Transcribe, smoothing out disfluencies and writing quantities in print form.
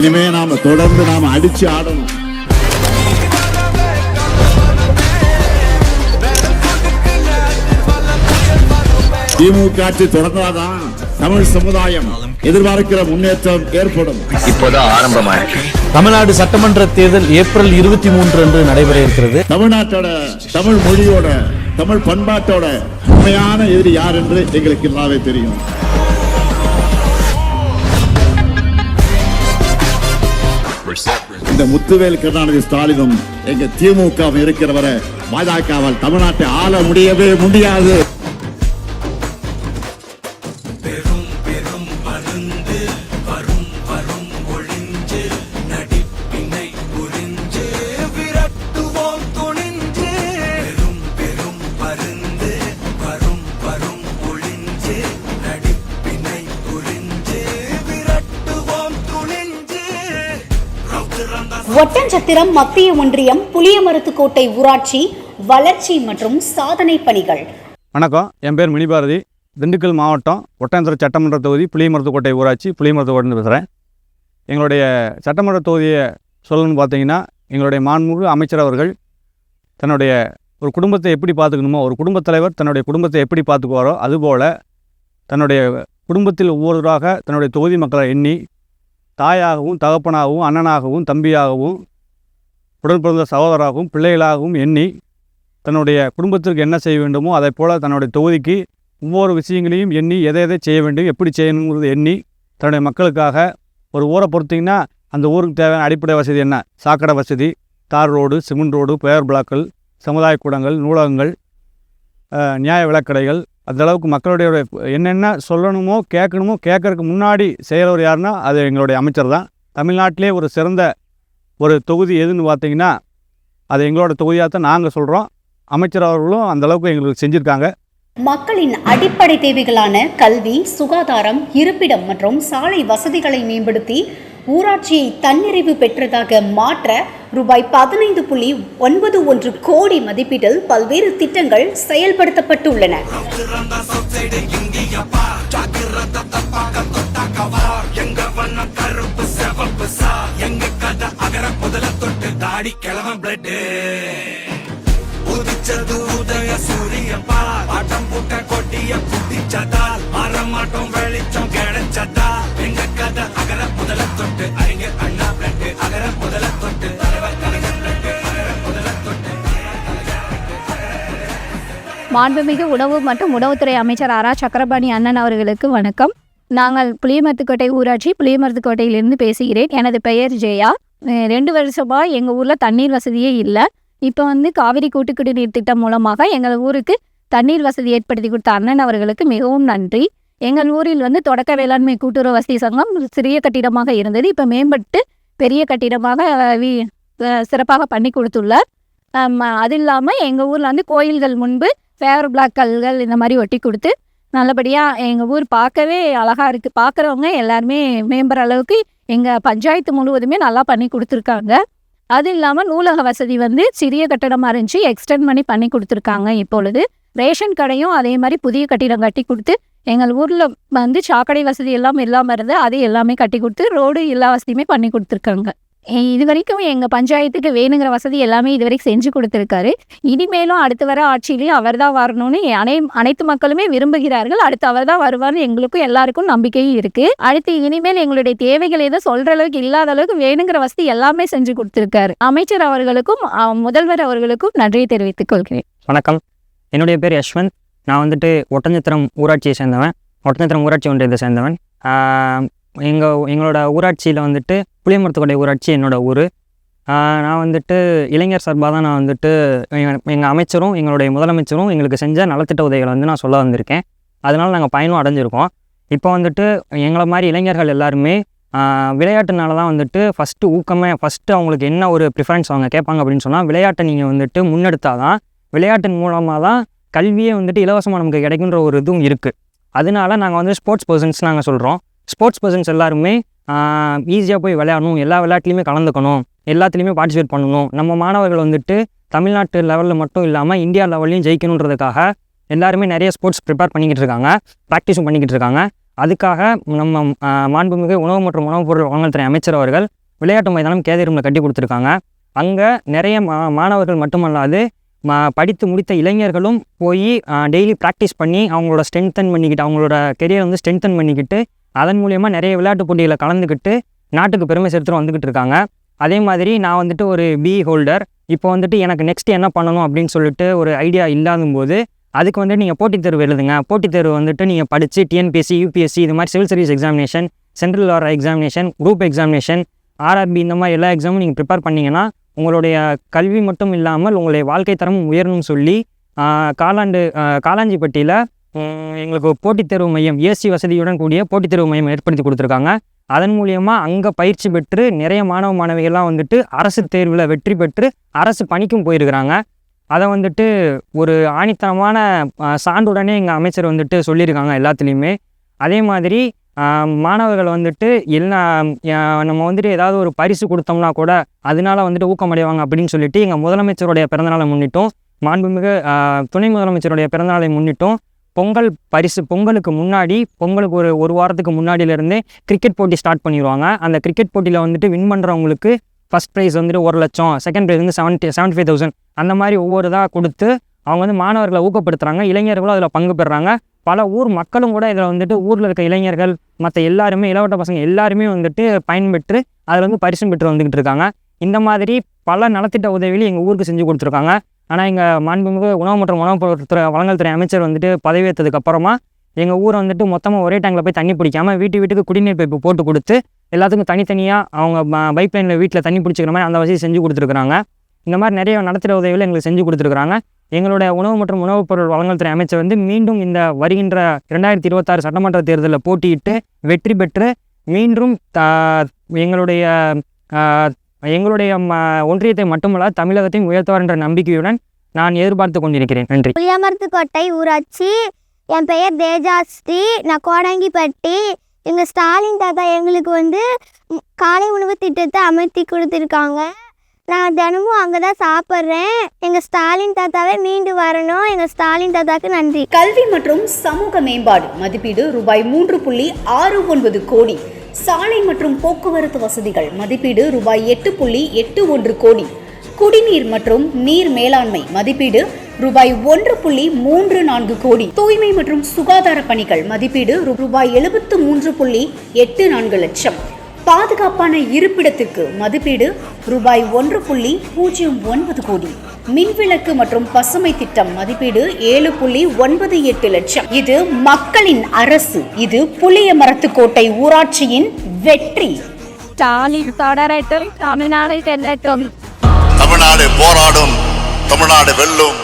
இனிமே நாம தொடர்ந்து அடிச்சு ஆடணும். திமுக ஆட்சி தொடர்ந்தாதான் தமிழ் சமுதாயம் எதிர்பார்க்கிற முன்னேற்றம் ஏற்படும். இப்போதான் ஆரம்பமாயிருக்கு. தமிழ்நாடு சட்டமன்ற தேர்தல் ஏப்ரல் 23 அன்று நடைபெற இருக்கிறது. தமிழ்நாட்டோட தமிழ் மொழியோட தமிழ் பண்பாட்டோட உண்மையான எதிரி யார் என்று எங்களுக்கு நல்லாவே தெரியும். இந்த முத்துவேல் கருணாநிதி ஸ்டாலினும் எங்க திமுக இருக்கிறவரை பாஜகவால் தமிழ்நாட்டை ஆள முடியவே முடியாது. ஒட்டன்சத்திரம் மத்திய ஒன்றியம் புளியமருத்துக்கோட்டை ஊராட்சி வளர்ச்சி மற்றும் சாதனை பணிகள். வணக்கம், என் பேர் மணிபாரதி. திண்டுக்கல் மாவட்டம் ஒட்டன்சத்திரம் சட்டமன்ற தொகுதி புளியமருத்துக்கோட்டை ஊராட்சி புளியமருத்துக்கோட்டை பேசுகிறேன். எங்களுடைய சட்டமன்ற தொகுதியை சொல்லணும்னு பார்த்தீங்கன்னா, எங்களுடைய மாண்புமிகு அமைச்சர் அவர்கள் தன்னுடைய ஒரு குடும்பத்தை எப்படி பார்த்துக்கணுமோ, ஒரு குடும்பத் தலைவர் தன்னுடைய குடும்பத்தை எப்படி பார்த்துக்குவாரோ அதுபோல் தன்னுடைய குடும்பத்தில் ஒவ்வொருவராக தன்னுடைய தொகுதி மக்களை எண்ணி தாயாகவும் தகப்பனாகவும் அண்ணனாகவும் தம்பியாகவும் உடன் பிறந்த சகோதராகவும் பிள்ளைகளாகவும் எண்ணி தன்னுடைய குடும்பத்திற்கு என்ன செய்ய வேண்டுமோ அதை போல் தன்னுடைய தொகுதிக்கு ஒவ்வொரு விஷயங்களையும் எண்ணி எதை செய்ய வேண்டும், எப்படி செய்யணுங்கிறது எண்ணி தன்னுடைய மக்களுக்காக ஒரு ஊரை பொறுத்திங்கன்னா அந்த ஊருக்கு தேவையான அடிப்படை வசதி என்ன, சாக்கடை வசதி, தார் ரோடு, சிமெண்ட் ரோடு, பேர் பிளாக்கள், சமுதாய கூடங்கள், நூலகங்கள், நியாய விலைக்கடைகள், அந்தளவுக்கு மக்களுடைய என்னென்ன சொல்லணுமோ கேட்கணுமோ கேட்கறதுக்கு முன்னாடி செய்கிறவர் யாருன்னா அது எங்களுடைய அமைச்சர் தான். தமிழ்நாட்டிலே ஒரு சிறந்த ஒரு தொகுதி எதுன்னு பார்த்தீங்கன்னா அது எங்களோட தொகுதியாக தான் நாங்கள் சொல்கிறோம். அமைச்சர் அவர்களும் அந்தளவுக்கு எங்களுக்கு செஞ்சுருக்காங்க. மக்களின் அடிப்படை தேவைகளான கல்வி, சுகாதாரம், இருப்பிடம் மற்றும் சாலை வசதிகளை மேம்படுத்தி ஊராட்சியை தன்னிறைவு பெற்றதாக மாற்ற ரூபாய் 15.91 கோடி மதிப்பீட்டில் பல்வேறு திட்டங்கள் செயல்படுத்தப்பட்டுள்ளன. மாண்புமிகு உணவு மற்றும் உணவுத்துறை அமைச்சர் ஆரா சக்கரபாணி அண்ணன் அவர்களுக்கு வணக்கம். நாங்கள் புளியமருத்துக்கோட்டை ஊராட்சி புளியமருத்துக்கோட்டையிலிருந்து பேசுகிறேன். எனது பெயர் ஜெயா. 2 வருஷமாக எங்கள் ஊரில் தண்ணீர் வசதியே இல்லை. இப்போ காவிரி கூட்டு குடிநீர் திட்டம் மூலமாக எங்கள் ஊருக்கு தண்ணீர் வசதி ஏற்படுத்தி கொடுத்த அண்ணன் அவர்களுக்கு மிகவும் நன்றி. எங்கள் ஊரில் தொடக்க வேளாண்மை கூட்டுறவு வசதி சங்கம் சிறிய கட்டிடமாக இருந்தது. இப்போ மேம்பட்டு பெரிய கட்டிடமாக சிறப்பாக பண்ணி கொடுத்துள்ளார். அது இல்லாமல் எங்கள் ஊரில் கோயில்கள் முன்பு ஃபேர் பிளாக் கல்கள் இந்த மாதிரி ஒட்டி கொடுத்து நல்லபடியாக எங்கள் ஊர் பார்க்கவே அழகாக இருக்குது. பார்க்குறவங்க எல்லாருமே மேம்படுற அளவுக்கு எங்கள் பஞ்சாயத்து முழுவதுமே நல்லா பண்ணி கொடுத்துருக்காங்க. அது இல்லாமல் நூலக வசதி சிறிய கட்டடமாக இருந்துச்சு, எக்ஸ்டெண்ட் பண்ணி கொடுத்துருக்காங்க. இப்பொழுது ரேஷன் கடையும் அதே மாதிரி புதிய கட்டிடம் கட்டி கொடுத்து எங்கள் ஊரில் சாக்கடை வசதி எல்லாம் இல்லாமல் இருந்து அது எல்லாமே கட்டி கொடுத்து ரோடு எல்லா வசதியுமே பண்ணி கொடுத்துருக்காங்க. இது வரைக்கும் எங்கள் பஞ்சாயத்துக்கு வேணுங்கிற வசதி எல்லாமே இது வரைக்கும் செஞ்சு கொடுத்துருக்காரு. இனிமேலும் அடுத்து வர ஆட்சியிலையும் அவர் தான் வரணும்னு அனைத்து மக்களுமே விரும்புகிறார்கள். அடுத்து அவர் தான் வருவார்னு எங்களுக்கும் எல்லாருக்கும் நம்பிக்கையும் இருக்குது. அடுத்து இனிமேல் எங்களுடைய தேவைகள் எதுவும் சொல்கிற அளவுக்கு இல்லாத அளவுக்கு வேணுங்கிற வசதி எல்லாமே செஞ்சு கொடுத்துருக்காரு. அமைச்சர் அவர்களுக்கும் முதல்வர் அவர்களுக்கும் நன்றியை தெரிவித்துக் கொள்கிறேன். வணக்கம், என்னுடைய பேர் யஷ்வந்த். நான் ஒட்டன்சத்திரம் ஊராட்சியை சேர்ந்தவன், ஒட்டன்சத்திரம் ஊராட்சி ஒன்றியத்தை சேர்ந்தவன். எங்களோட ஊராட்சியில் புளியமருத்துக்கோட்டை ஊராட்சி என்னோடய ஊர். நான் இளைஞர் சார்பாக தான் நான் எங்கள் அமைச்சரும் எங்களுடைய முதலமைச்சரும் எங்களுக்கு செஞ்ச நலத்திட்ட உதவிகளை நான் சொல்ல வந்திருக்கேன். அதனால் நாங்கள் பயனும் அடைஞ்சிருக்கோம். இப்போ எங்களை மாதிரி இளைஞர்கள் எல்லாருமே விளையாட்டுனால தான் ஃபஸ்ட்டு அவங்களுக்கு என்ன ஒரு ப்ரிஃபரன்ஸ் அவங்க கேட்பாங்க அப்படின்னு சொன்னால், விளையாட்டை நீங்கள் முன்னெடுத்தால் தான், விளையாட்டின் மூலமாக தான் கல்வியே இலவசமாக நமக்கு கிடைக்குன்ற ஒரு இதுவும் இருக்குது. அதனால நாங்கள் ஸ்போர்ட்ஸ் பர்சன்ஸ் நாங்கள் சொல்கிறோம். ஸ்போர்ட்ஸ் பர்சன்ஸ் எல்லாருமே ஈஸியாக போய் விளையாடணும், எல்லா விளையாட்டுலையுமே கலந்துக்கணும், எல்லாத்துலேயுமே பார்ட்டிசிபேட் பண்ணணும். நம்ம மாணவர்கள் தமிழ்நாட்டு லெவலில் மட்டும் இல்லாமல் இந்தியா லெவல்லையும் ஜெயிக்கணுன்றதுக்காக எல்லாருமே நிறைய ஸ்போர்ட்ஸ் ப்ரிப்பேர் பண்ணிக்கிட்டு இருக்காங்க, ப்ராக்டிஸும் பண்ணிக்கிட்டு இருக்காங்க. அதுக்காக நம்ம மாண்புமிகு உணவு மற்றும் உணவுப் பொருள் வழங்கல் துறை அமைச்சர் அவர்கள் விளையாட்டு மைதானம் கேதரூமில் கட்டி கொடுத்துருக்காங்க. அங்கே நிறைய மாணவர்கள் மட்டுமல்லாது படித்து முடித்த இளைஞர்களும் போய் டெய்லி ப்ராக்டிஸ் பண்ணி அவங்களோட ஸ்ட்ரென்தன் பண்ணிக்கிட்டு அவங்களோட கெரியரை வந்து ஸ்ட்ரென்தன் பண்ணிக்கிட்டு அதன் மூலயமா நிறைய விளையாட்டு போட்டிகளை கலந்துக்கிட்டு நாட்டுக்கு பெருமை சேர்த்துட்டு வந்துக்கிட்டு இருக்காங்க. அதே மாதிரி நான் வந்துட்டு ஒரு பிஇ ஹோல்டர். இப்போ வந்துட்டு எனக்கு நெக்ஸ்ட் என்ன பண்ணணும் அப்படின்னு சொல்லிட்டு ஒரு ஐடியா இல்லாத போது அதுக்கு வந்துட்டு நீங்கள் போட்டித் தேர்வு எழுதுங்க. போட்டித் தேர்வு வந்துட்டு நீங்கள் படித்து டிஎன்பிஎஸ்சி, யூபிஎஸ்சி இது மாதிரி சிவில் சர்வீஸ் எக்ஸாமினேஷன், சென்ட்ரல் வர எக்ஸாமினேஷன், குரூப் எக்ஸாமினேஷன், ஆர்ஆர்பி இந்த மாதிரி எல்லா எக்ஸாமும் நீங்கள் ப்ரிப்பேர் பண்ணிங்கன்னா உங்களுடைய கல்வி மட்டும் இல்லாமல் உங்களுடைய வாழ்க்கை தரமும் உயரணும்னு சொல்லி காலாஞ்சிப்பட்டியில் எங்களுக்கு போட்டித் தேர்வு மையம் ஏசி வசதியுடன் கூடிய போட்டித் தேர்வு மையம் ஏற்படுத்தி கொடுத்துருக்காங்க. அதன் மூலியமாக அங்கே பயிற்சி பெற்று நிறைய மாணவ மாணவிகள்லாம் வந்துட்டு அரசு தேர்வில் வெற்றி பெற்று அரசு பணிக்கும் போயிருக்கிறாங்க. அதை வந்துட்டு ஒரு ஆணித்தனமான சான்றுடனே எங்கள் அமைச்சர் வந்துட்டு சொல்லியிருக்காங்க எல்லாத்துலேயுமே. அதே மாதிரி மாணவர்கள் வந்துட்டு நம்ம வந்துட்டு ஏதாவது ஒரு பரிசு கொடுத்தோம்னா கூட அதனால வந்துட்டு ஊக்கமடைவாங்க அப்படின்னு சொல்லிட்டு எங்கள் முதலமைச்சருடைய பிறந்தநாளை முன்னிட்டும் மாண்புமிகு துணை முதலமைச்சருடைய பிறந்தநாளை முன்னிட்டும் பொங்கலுக்கு முன்னாடி ஒரு வாரத்துக்கு முன்னாடியிலேருந்தே கிரிக்கெட் போட்டி ஸ்டார்ட் பண்ணிடுவாங்க. அந்த கிரிக்கெட் போட்டியில் வந்துட்டு வின் பண்ணுறவங்களுக்கு ஃபஸ்ட் ப்ரைஸ் வந்துட்டு 1 லட்சம், செகண்ட் ப்ரைஸ் வந்து 75,000 அந்த மாதிரி ஒவ்வொரு இதாக கொடுத்து அவங்க வந்து மாணவர்களை ஊக்கப்படுத்துகிறாங்க. இளைஞர்களும் அதில் பங்கு பெறுறாங்க. பல ஊர் மக்களும் கூட இதில் வந்துட்டு ஊரில் இருக்க இளைஞர்கள் மற்ற எல்லாருமே இளவட்ட பசங்க எல்லாருமே வந்துட்டு பயன்பெற்று அதில் வந்து பரிசும் பெற்று வந்துக்கிட்டு இருக்காங்க. இந்த மாதிரி பல நலத்திட்ட உதவிகள் எங்கள் ஊருக்கு செஞ்சு கொடுத்துருக்காங்க. ஆனால் எங்கள் மாண்புமிகு உணவு மற்றும் உணவுப் பொருட்துறை வழங்கல் துறை அமைச்சர் வந்துட்டு பதவியேற்றதுக்கு அப்புறமா எங்கள் ஊரை வந்துட்டு மொத்தமாக ஒரே டேங்கில் போய் தண்ணி பிடிக்காமல் வீட்டுக்கு குடிநீர் பைப்பு போட்டு கொடுத்து எல்லாத்துக்கும் தனித்தனியாக அவங்க பைப் லைனில் வீட்டில் தண்ணி பிடிச்சிக்கிற மாதிரி அந்த வசதி செஞ்சு கொடுத்துருக்குறாங்க. இந்த மாதிரி நிறைய நலத்திட்ட உதவிகள் எங்களுக்கு செஞ்சு கொடுத்துருக்குறாங்க. எங்களுடைய உணவு மற்றும் உணவுப் பொருள் வழங்கல் துறை அமைச்சர் வந்து மீண்டும் இந்த வருகின்ற 2026 சட்டமன்ற தேர்தலில் போட்டியிட்டு வெற்றி பெற்று மீண்டும் எங்களுடைய ஒன்றியத்தை மட்டுமல்ல தமிழகத்தையும் உயர்த்துவார் என்ற நம்பிக்கையுடன் நான் எதிர்பார்த்து கொண்டிருக்கிறேன். நன்றி. புளியமரத்துக்கோட்டை ஊராட்சி. என் பெயர் தேஜாஸ்ரீ. நான் கோடங்கிப்பட்டி. எங்கள் ஸ்டாலின் தாத்தா எங்களுக்கு வந்து காலை உணவு திட்டத்தை அமர்த்தி கொடுத்துருக்காங்க. நான் தினமும் அங்கே தான் சாப்பிட்றேன். எங்கள் ஸ்டாலின் தாத்தாவே மீண்டு வரணும். எங்கள் ஸ்டாலின் தாத்தாவுக்கு நன்றி. கல்வி மற்றும் சமூக மேம்பாடு மதிப்பீடு ரூபாய் 3.69 கோடி. சாலை மற்றும் போக்குவரத்து வசதிகள் மதிப்பீடு ரூபாய் 8.81 கோடி. குடிநீர் மற்றும் நீர் மேலாண்மை மதிப்பீடு ரூபாய் 1.34 கோடி. தூய்மை மற்றும் சுகாதார பணிகள் மதிப்பீடு ரூபாய் 73.84 லட்சம். பாதுகாப்பான இருப்பிடத்திற்கு மதிப்பீடு ரூபாய் 1.09 கோடி. மின்விளக்கு மற்றும் பசுமை திட்டம் மதிப்பீடு 7.98 லட்சம். இது மக்களின் அரசு. இது புளியமரத்துக்கோட்டை ஊராட்சியின் வெற்றி. ஸ்டாலின் தொடரட்டும், தமிழ்நாடு வெல்லட்டும். தமிழ்நாடு போராடும், தமிழ்நாடு வெல்லும்.